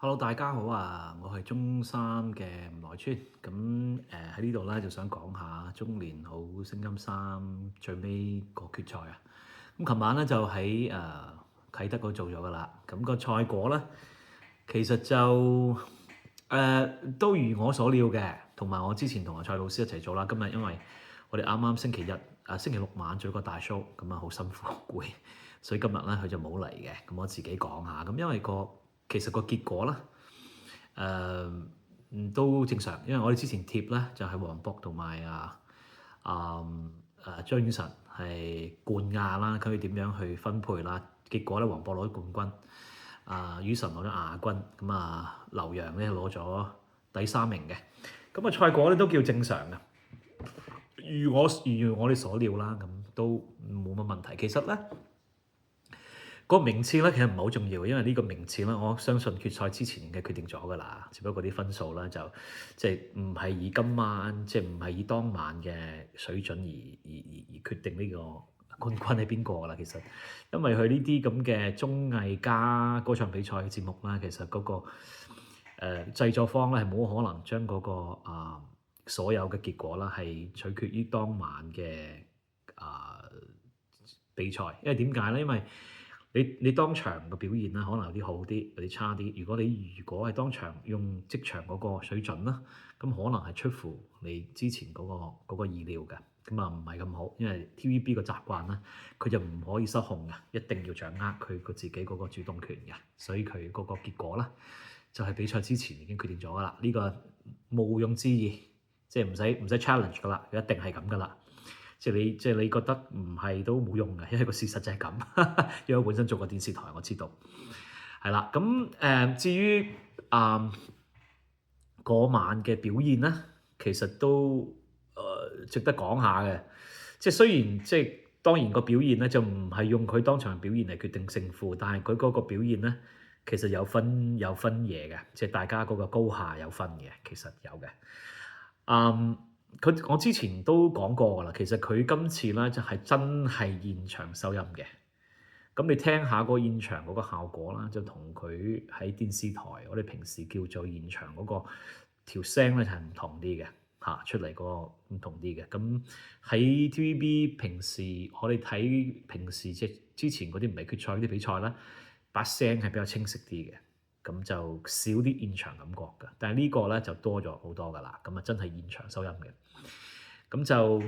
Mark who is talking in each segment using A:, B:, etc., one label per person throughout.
A: Hello，大家好啊！我係中三嘅吳來川，咁喺呢度咧就想講下中年好聲音三最尾個決賽啊！咁琴晚咧就喺啟德嗰度做咗噶啦，咁個賽果咧其實就都如我所料嘅，同埋我之前同阿蔡老師一齊做啦。今日因為我哋啱啱星期日星期六晚做個大 show，咁啊好辛苦好攰，所以今日咧佢就冇嚟嘅，咁我自己講下。咁因為其實個結果咧。都正常，因為我哋之前貼咧就係黃渤同埋張雨晨係冠亞啦，佢點樣去分配啦？結果咧黃渤攞咗冠軍，雨晨攞咗亞軍，咁劉洋咧攞咗第三名嘅，咁賽果咧都叫正常嘅，如我哋所料啦，咁都冇乜問題。其實咧。個名次咧其實唔係好重要，因為呢個名次咧，我相信決賽之前已經決定咗㗎啦。只不過啲分數咧就即係唔係以今晚，即係唔係以當晚嘅水準而決定呢個冠軍係邊個㗎啦。其實因為佢呢啲咁嘅綜藝加歌唱比賽嘅節目啦，其實嗰個製作方咧係冇可能將嗰個所有嘅結果啦係取決於當晚嘅比賽，因為點解咧？因為你當場嘅表現啦，可能有啲好啲，有啲差啲。如果係當場用即場嗰個水準啦，咁可能係出乎你之前嗰個意料嘅，咁唔係咁好。因為 TVB 個習慣啦，佢就唔可以失控嘅，一定要掌握佢自己嗰個主動權嘅，所以佢嗰個結果啦，就係比賽之前已經決定咗㗎啦。呢個毋庸置疑，即係唔使 challenge 㗎啦，佢一定係咁㗎啦。即係你覺得唔係都冇用嘅，因為個事實就係咁。因為我本身做過電視台，我知道係啦。咁至於嗰晚嘅表現咧，其實都值得講下嘅。即係雖然當然個表現咧就唔係用佢當場表現嚟決定勝負，但係佢嗰個表現咧其實有分嘢嘅，即係大家嗰個高下有分嘅，其實有嘅。我之前都講過㗎啦，其實佢今次咧就係真係現場收音嘅。咁你聽下個現場嗰個效果啦，就同佢喺電視台我哋平時叫做現場嗰個條聲咧就係唔同啲嘅嚇，出嚟個唔同啲嘅。咁喺 TVB 平時我哋睇平時即係之前嗰啲唔係決賽嗰啲比賽啦，把聲係比較清晰啲嘅。咁就少啲現場感覺㗎，但係呢個咧就多咗好多㗎啦。咁真係現場收音嘅。咁就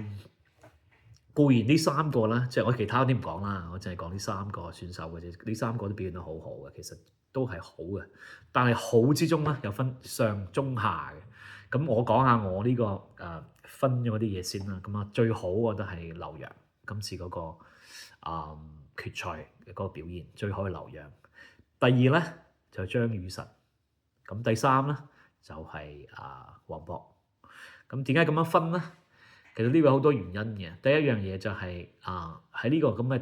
A: 固然呢三個啦，即係我其他啲唔講啦，我淨係講呢三個選手嘅啫。呢三個都表現得好好嘅，其實都係好嘅。但係好之中咧有分上中下嘅。咁我講下我呢個分咗嗰啲嘢先啦。咁最好我覺得係劉洋今次嗰個決賽嘅嗰個表現最好係劉洋。第二咧就張雨晨，咁第三咧就係黃渤。咁點解咁樣分咧？其實呢個有好多原因嘅。第一樣嘢就係喺呢個咁嘅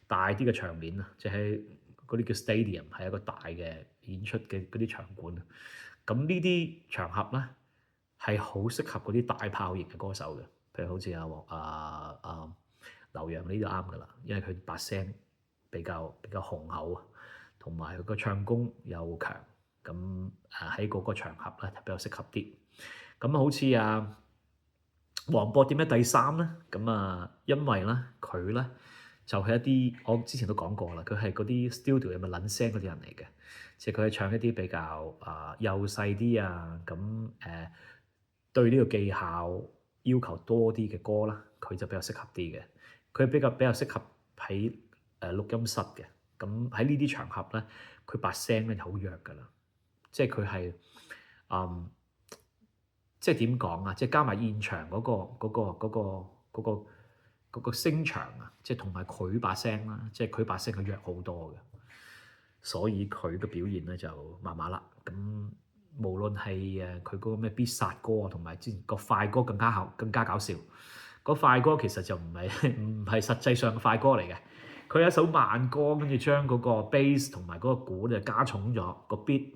A: 大啲嘅場面啊，即係嗰啲叫 stadium，係一個大嘅演出嘅嗰啲場館。咁呢啲場合咧係好適合嗰啲大炮型嘅歌手嘅，譬如好似劉洋呢都啱㗎啦，因為佢把聲比較雄厚啊。同埋佢個唱功又強，咁喺嗰個場合咧比較適合啲。咁好似黃渤點解第三咧？咁因為咧佢咧就係一啲我之前都講過啦，佢係嗰啲 studio 有咪撚聲嗰啲人嚟嘅，即係佢係唱一啲比較幼細啲咁對呢個技巧要求多啲嘅歌啦，佢就比較適合啲嘅。佢比較適合喺錄音室嘅。咁喺呢啲場合咧，佢把聲咧就好弱㗎啦，即係佢係即係點講啊？即係加埋現場嗰個聲場啊，即係同埋佢把聲啦，即係佢把聲係弱好多嘅，所以佢嘅表現咧就麻麻啦。咁無論係佢嗰個咩必殺歌啊，同埋之前個快歌更加搞笑。個快歌其實就唔係實際上嘅快歌嚟嘅。佢有一首慢歌，跟住將嗰個 bass 同埋嗰個鼓就加重咗，個 beat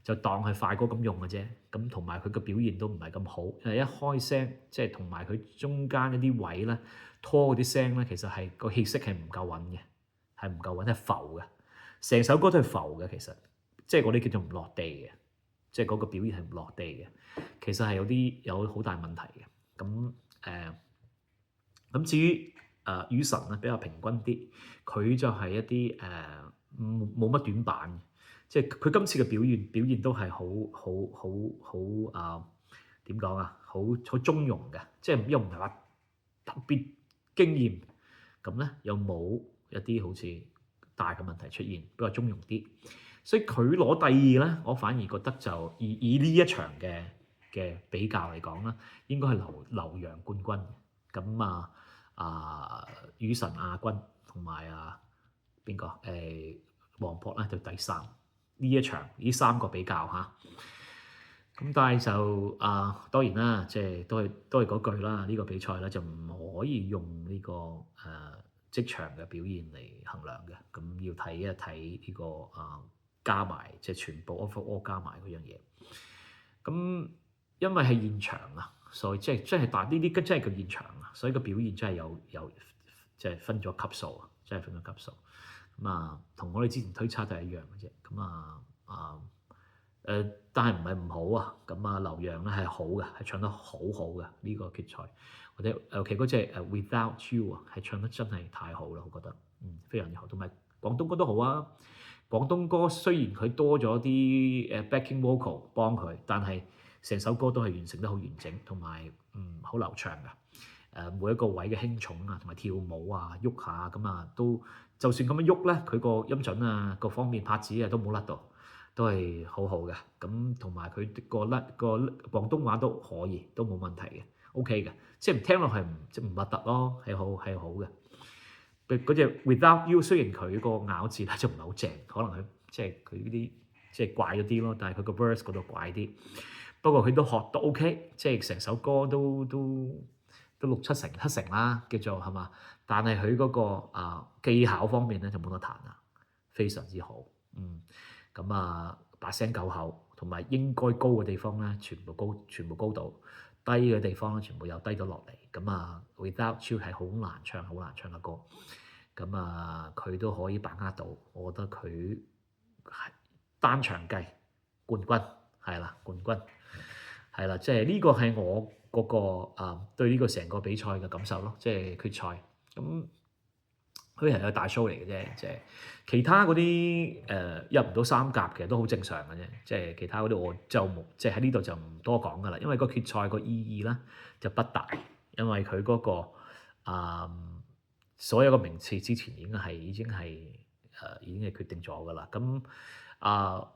A: 就當係快歌咁用嘅啫。咁同埋佢嘅表現都唔係咁好，因為一開聲即係同埋佢中間一啲位咧拖嗰啲聲咧，其實係個氣息係唔夠穩嘅，係唔夠穩，係浮嘅。成首歌都係浮嘅，其實即係嗰啲叫做唔落地嘅，即係嗰個表現係唔落地嘅，其實係有好大問題嘅。咁至於雨神咧比較平均啲，佢就係一啲冇乜短板嘅，即係佢今次嘅表現都係好點講啊，好中庸嘅，即係又唔係話特別驚豔，咁咧又冇一啲好似大嘅問題出現，比較中庸啲，所以佢攞第二咧，我反而覺得就以呢一場嘅比較嚟講啦，應該係留洋冠軍。咁雨神亞軍同埋邊個黃渤咧就第三。呢一場呢三個比較嚇。咁但係就當然啦，即係都係嗰句啦，呢個比賽咧就唔可以用呢個即場嘅表現嚟衡量嘅，咁要睇一睇呢個加埋即係全部 overall 加埋嗰樣嘢。咁因為係現場啊，所以即係真係呢啲真係叫現場啊，所以個表現真係有即係分咗級數啊，真係分咗級數。咁同我哋之前推測都係一樣嘅啫。咁但係唔係唔好啊。咁劉洋咧係好嘅，係唱得好好嘅呢個決賽，或者尤其嗰隻Without You 啊，係唱得真係太好啦，我覺得非常之好。同埋廣東歌都好啊，廣東歌雖然佢多咗啲backing vocal 幫佢，但係成首歌都係完成得好完整，同埋好流暢嘅。每一個位嘅輕重啊，同埋跳舞啊，喐下咁都就算咁樣喐咧，佢個音準啊，各方面拍子啊都冇甩到。都係好好嘅，咁同埋佢個廣東話都可以，都冇問題嘅 ，OK 嘅，即係聽落係唔核突咯，係好嘅。嗰隻 Without You 雖然佢個咬字咧就唔係好正，可能佢即係佢嗰啲即係怪咗啲咯，但係佢個 verse 嗰度怪啲。不過佢都學到 OK，即係成首歌都6、7成啦，叫做係嘛？但係佢嗰個技巧方面咧就冇得彈啦，非常之好，咁把聲夠厚，同埋應該高嘅地方咧，全部高到，低嘅地方咧，全部又低咗落嚟。咁Without You 係好難唱嘅歌。咁佢都可以把握到，我覺得佢係單場計冠軍，係啦，冠軍係啦，即係呢個係我嗰個對呢個成個比賽嘅感受咯，即係決賽咁。佢係個大 show 嚟嘅啫，即係其他嗰啲入唔到三甲其實都好正常嘅啫，即係其他嗰啲我就冇，即係喺呢度就唔多講噶啦，因為個決賽個意義咧就不大，因為佢嗰個所有個名次之前已經係決定咗噶啦。咁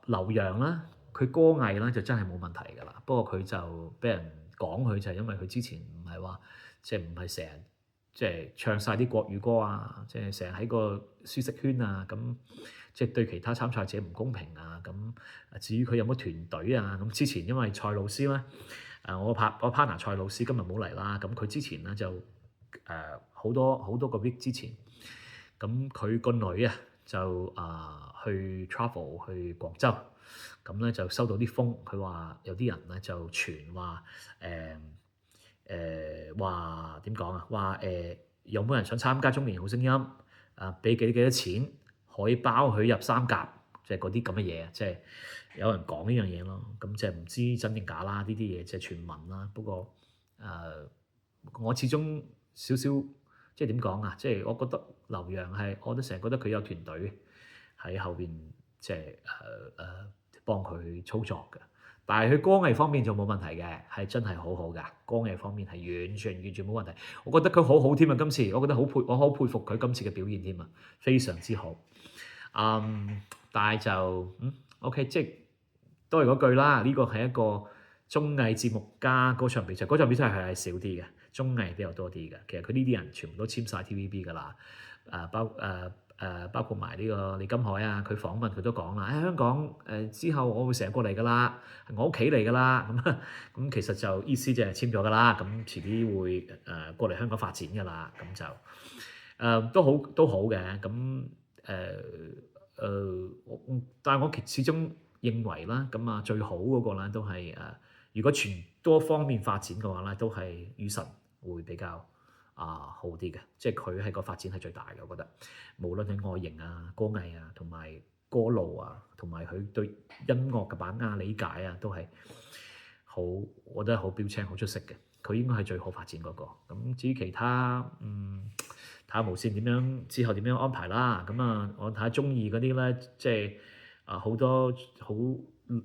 A: 劉洋啦，佢歌藝咧就真係冇問題噶啦，不過佢就俾人講佢就係因為佢之前唔係話即係唔係成日。即係唱晒啲國語歌啊！即係成日喺個舒適圈啊，咁即係對其他參賽者唔公平啊！咁至於佢有冇團隊啊？咁之前因為蔡老師咧，我 partner 蔡老師今日冇嚟啦。咁佢之前咧就好多個 week 之前，咁佢個女啊就去 travel 去廣州，咁咧就收到啲風，佢話有啲人咧就傳話話點講啊？話有冇人想參加中年好聲音？俾幾多錢可以包佢入三甲？即係嗰啲咁嘅嘢，即係有人講呢樣嘢咯。咁即係唔知真定假啦，呢啲嘢即係傳聞啦。不過我始終少少即係點講啊？即係我覺得劉洋係，我都成日覺得佢有團隊喺後邊，即係幫佢操作嘅。但係佢歌藝方面就冇問題嘅，係真係好好㗎。歌藝方面係完全冇問題。我覺得佢好好添啊！今次我覺得我好佩服佢今次嘅表現添啊，非常之好。但係就OK，即係都係嗰句啦。呢個係一個綜藝節目加嗰場比賽，嗰場比賽係少啲嘅，綜藝比較多啲嘅。其實佢呢啲人全部都簽晒 TVB 㗎啦，包括埋呢個李金海啊，佢訪問佢都講啦，喺香港之後我會成日過嚟㗎啦，係我屋企嚟㗎啦，咁其實就意思就係簽咗㗎啦，咁遲啲會過嚟香港發展㗎啦，咁就都好嘅，咁但係我始終認為啦，咁最好嗰個咧都係如果全多方面發展嘅話咧，都係雨神會比較好啲嘅，即係佢係個發展係最大嘅，我覺得無論係外形啊、歌藝啊，同埋歌路啊，同埋佢對音樂嘅把握理解啊，都係好，我覺得好標青、好出色嘅。佢應該係最好發展嗰個。咁至於其他，睇下無線點樣之後點樣安排啦。咁啊，我睇下中意嗰啲咧，即係好多好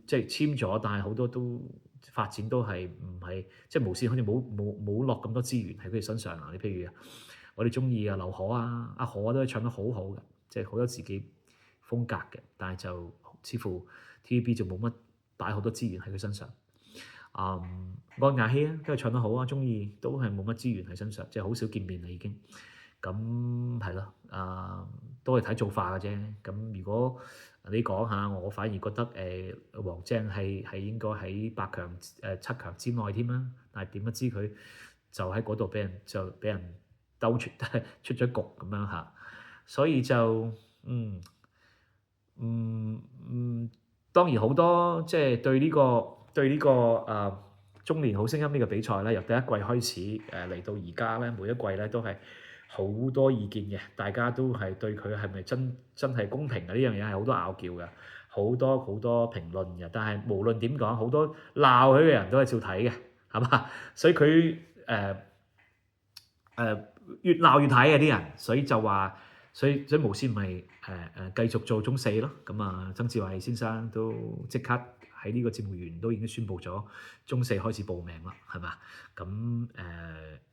A: 即係簽咗，但係好多都發展都係唔係即係無線好似冇落咁多資源喺佢哋身上啊。你譬如我哋中意啊劉可啊，阿可都唱得好好嘅，即係好多自己風格嘅，但係就似乎 TVB 就冇乜擺好多資源喺佢身上。安雅希啊，都係唱得好啊，中意都係冇乜資源喺身上，即係好少見面啦已經。咁係咯，都係睇做法嘅啫。咁如果你講下，我反而覺得黃晶係應該喺8強7強之內添啦。但係點不知佢就喺嗰度俾人兜出咗局咁樣嚇，所以就當然好多即係對呢個中年好聲音呢個比賽咧，由第一季開始嚟到而家咧，每一季咧都係好多意見嘅，大家都係對佢係咪真係公平嘅呢樣嘢係好多拗撬嘅，好多評論嘅。但係無論點講，好多鬧佢嘅人都係照睇嘅，係嘛？所以佢越鬧越睇嘅啲人，所以就話，所以無線咪繼續做中四咯。咁啊，曾志偉先生都即刻喺呢個節目完都已經宣布咗中四開始報名啦，係嘛？咁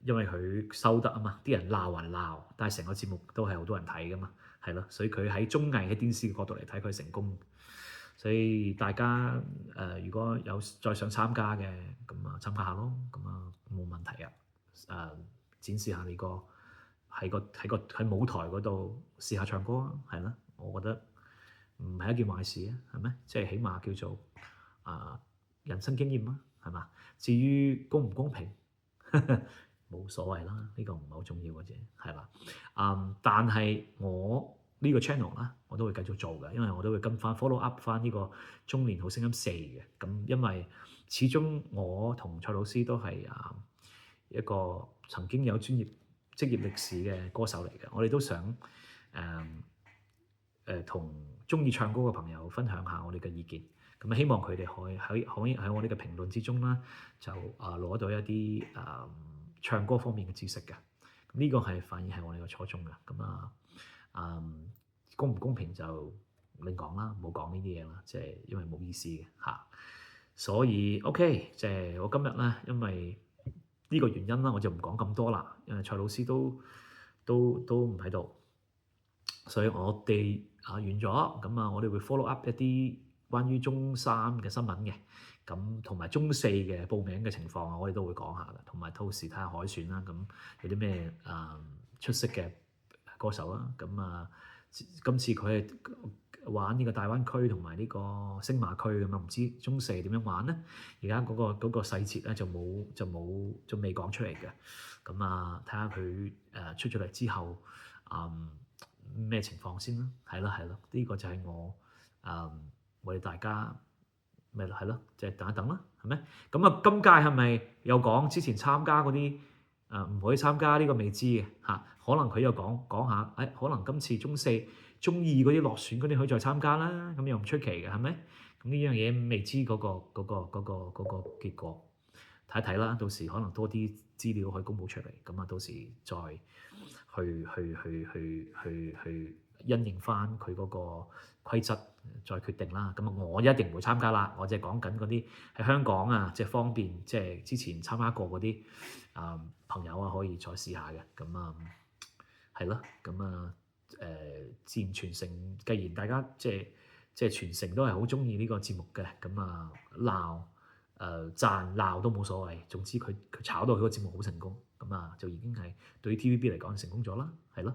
A: 因為佢收得啊嘛，啲人鬧還鬧，但係成個節目都係好多人睇噶嘛，係咯，所以佢喺綜藝喺電視嘅角度嚟睇，佢成功。所以大家如果有再想參加嘅，咁啊參加下咯，咁啊冇問題啊。展示下你個喺舞台嗰度試下唱歌啊，係啦，我覺得唔係一件壞事啊，係咩？即係起碼叫做人生經驗啊，係嘛？至於公唔公平，冇所謂啦，呢個唔係好重要嘅啫，係嘛？但係我呢個 channel 啦，我都會繼續做嘅，因為我都會跟翻 follow up 翻呢個中年好聲音4嘅。咁因為始終我同蔡老師都係一個曾經有職業歷史嘅歌手嚟嘅，我哋都想同鍾意唱歌嘅朋友分享下我哋嘅意見，咁希望佢哋可以喺我哋嘅評論之中啦，就攞到一啲唱歌方面嘅知識嘅，咁呢個係反而係我哋嘅初衷嘅，咁公唔公平就另講啦，唔好講呢啲嘢啦，即係因為冇意思嘅嚇，所以 OK，即係我今日咧，因為呢個原因啦，我就唔講咁多啦，因為蔡老師都唔喺度，所以我哋完咗，咁我哋會 follow up 一啲關於中3嘅新聞嘅，咁同埋中4嘅報名嘅情況我哋都會講下嘅，同埋到時睇下海選啦，咁有啲咩出色嘅歌手啦，咁今次佢係玩呢個大灣區同埋呢個星馬區咁啊，唔知中4點樣玩咧？而家嗰個細節咧就未講出嚟嘅。咁睇下佢出咗嚟之後咩情況先啦。係咯，呢個就係我哋大家咪係咯，即係等一等啦，係咪？咁今屆係咪又講之前參加嗰啲唔可以參加呢個未知嘅嚇？可能佢又講下，可能今次中4、中2嗰啲落選嗰啲可以再參加啦，咁又唔出奇嘅，係咪？咁呢樣嘢未知嗰個結果，睇一睇啦。到時可能多啲資料可以公佈出嚟，咁到時再去因應翻佢嗰個規則再決定啦。咁我一定唔會參加啦。我即係講緊嗰啲喺香港即係方便，即係之前參加過嗰啲朋友可以再試下嘅。咁係咯，咁自然傳承。既然大家即係傳承都係好中意呢個節目嘅，咁鬧讚鬧都冇所謂。總之佢炒到佢個節目好成功，咁就已經係對於 TVB 嚟講成功咗啦，係咯。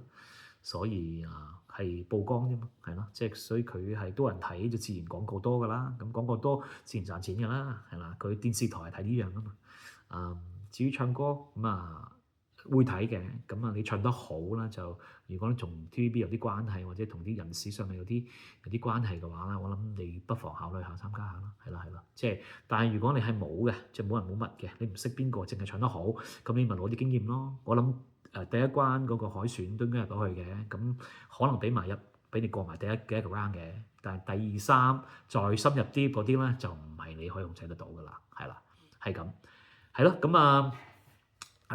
A: 所以係曝光啫嘛，係咯，即係所以佢係多人睇就自然廣告多噶啦，咁廣告多自然賺錢噶啦，係啦。佢電視台係睇呢樣噶嘛。至於唱歌會睇嘅，咁你唱得好啦，就如果你同 TVB 有啲關係，或者同啲人事上面有啲關係嘅話啦，我諗你不妨考慮下參加下啦，係啦，即係但係如果你係冇嘅，即係冇人冇物嘅，你唔識邊個，淨係唱得好，咁你咪攞啲經驗咯。我諗第一關嗰個海選都應該入到去嘅，咁可能俾埋俾你過埋第一個 round 嘅，但係第二三再深入啲嗰啲咧就唔係你可以控制得到噶啦，係啦，係咁，係咯，咁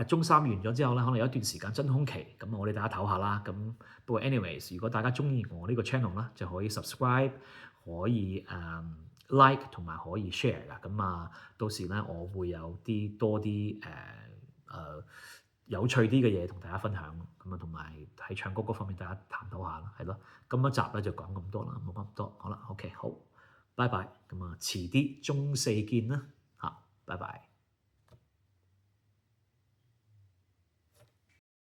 A: 中三完咗之後咧，可能有一段時間真空期，咁我哋大家唞下啦。咁不過 anyways，如果大家中意我呢個 channel 咧，就可以 subscribe，可以like 同埋可以 share 噶。咁到時咧我會有多啲有趣啲嘅嘢同大家分享。咁同埋喺唱歌嗰方面大家探討下啦，係咯。今一集咧就講咁多啦，冇講咁多，好啦，OK，好，拜拜。咁遲啲中四見啦，嚇，拜拜。